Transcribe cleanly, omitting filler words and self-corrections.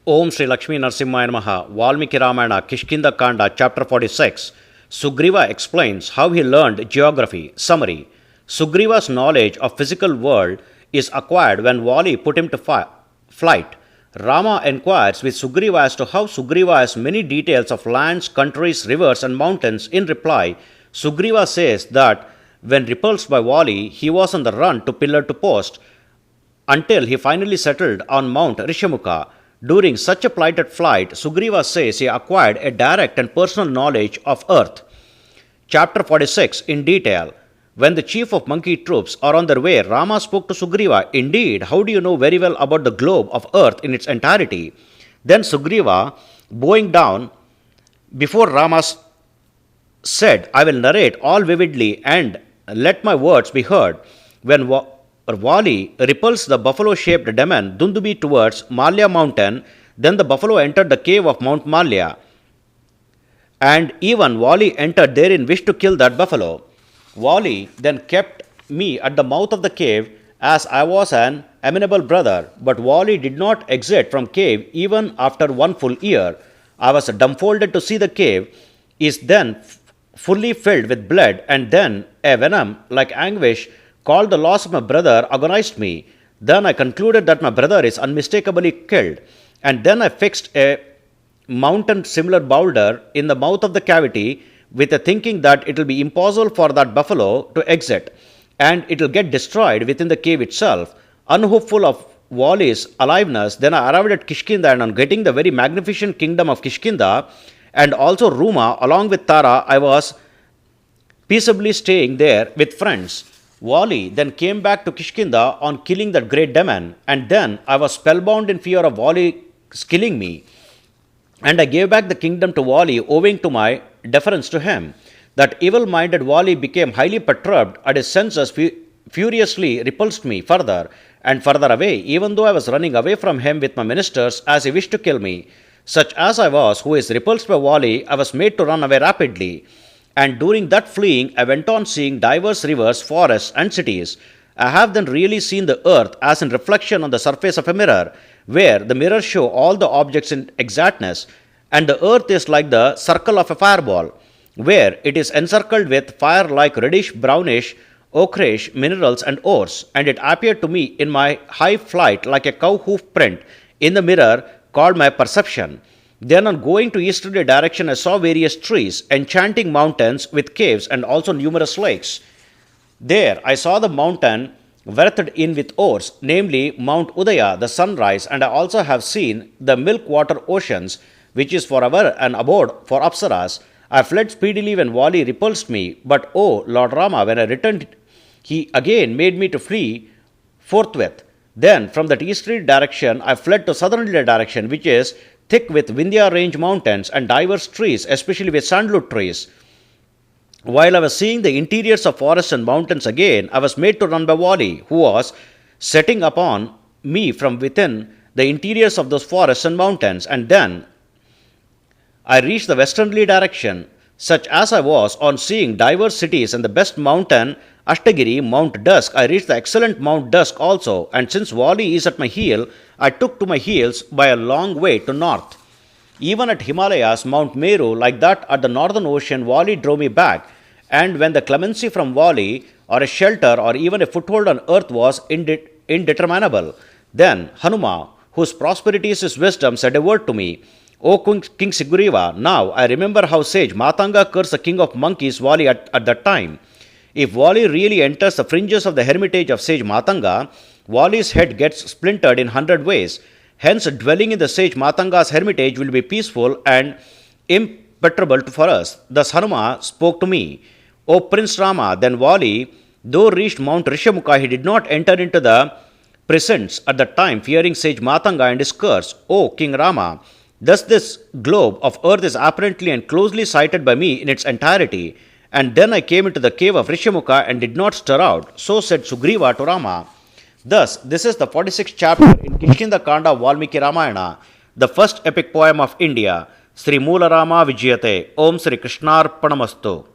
Om Sri Lakshmi Narsimhaya Namaha, Valmiki Ramayana, Kishkinda Kanda, Chapter 46. Sugriva explains how he learned geography. Summary. Sugriva's knowledge of physical world is acquired when Vali put him to flight. Rama enquires with Sugriva as to how Sugriva has many details of lands, countries, rivers and mountains. In reply, Sugriva says that when repulsed by Vali, he was on the run to pillar to post until he finally settled on Mount Rishyamuka. During such a plighted flight, Sugriva says he acquired a direct and personal knowledge of earth. Chapter 46 in detail. When the chief of monkey troops are on their way, Rama spoke to Sugriva, "Indeed, how do you know very well about the globe of earth in its entirety?" Then Sugriva, bowing down before Rama, said, "I will narrate all vividly and let my words be heard." When Vali repulsed the buffalo-shaped demon Dundubi towards Malya mountain, then the buffalo entered the cave of Mount Malya. And even Vali entered therein wished to kill that buffalo. Vali then kept me at the mouth of the cave as I was an amenable brother, but Vali did not exit from cave even after 1 full year. I was dumbfounded to see the cave is then fully filled with blood, and then a venom like anguish called the loss of my brother agonized me. Then I concluded that my brother is unmistakably killed, and then I fixed a mountain similar boulder in the mouth of the cavity with a thinking that it will be impossible for that buffalo to exit, and it will get destroyed within the cave itself. Unhopeful of Vali's aliveness, then I arrived at Kishkinda, and on getting the very magnificent kingdom of Kishkinda and also Rama along with Tara, I was peaceably staying there with friends. Vali then came back to Kishkinda on killing that great demon, and then I was spellbound in fear of Vali killing me. And I gave back the kingdom to Vali owing to my deference to him. That evil-minded Vali became highly perturbed at his senses, furiously repulsed me further and further away, even though I was running away from him with my ministers as he wished to kill me. Such as I was, who is repulsed by Vali, I was made to run away rapidly. And during that fleeing, I went on seeing diverse rivers, forests, and cities. I have then really seen the earth as in reflection on the surface of a mirror, where the mirror show all the objects in exactness, and the earth is like the circle of a fireball, where it is encircled with fire-like reddish, brownish, ochreish minerals and ores, and it appeared to me in my high flight like a cow hoof print in the mirror called my perception. Then on going to easterly direction, I saw various trees, enchanting mountains with caves and also numerous lakes. There I saw the mountain wreathed in with ores, namely Mount Udaya, the sunrise, and I also have seen the milk water oceans, which is forever an abode for Apsaras. I fled speedily when Vali repulsed me, but O Lord Rama, when I returned, he again made me to flee forthwith. Then from that easterly direction I fled to southerly direction, which is thick with Vindhya range mountains and diverse trees, especially with sandalwood trees. While I was seeing the interiors of forests and mountains again, I was made to run by Vali, who was setting upon me from within the interiors of those forests and mountains, and then I reached the westerly direction. Such as I was on seeing diverse cities and the best mountain, Ashtagiri, Mount Dusk, I reached the excellent Mount Dusk also, and since Vali is at my heel, I took to my heels by a long way to north. Even at Himalayas, Mount Meru, like that at the northern ocean, Vali drove me back, and when the clemency from Vali, or a shelter, or even a foothold on earth was indeterminable, then Hanuma, whose prosperity is his wisdom, said a word to me. O King Sugriva, now I remember how sage Matanga cursed the king of monkeys, Vali, at that time. If Vali really enters the fringes of the hermitage of sage Matanga, Vali's head gets splintered in 100 ways. Hence, dwelling in the sage Matanga's hermitage will be peaceful and impenetrable for us. Thus Hanuma spoke to me. O Prince Rama, then Vali, though reached Mount Rishyamuka, he did not enter into the precincts at that time, fearing sage Matanga and his curse. O King Rama, thus this globe of earth is apparently and closely sighted by me in its entirety. And then I came into the cave of Rishyamuka and did not stir out. So said Sugriva to Rama. Thus, this is the 46th chapter in Kishkinda Kanda Valmiki Ramayana, the first epic poem of India. Sri Moola Rama Vijayate. Om Sri Krishnarpanamastu.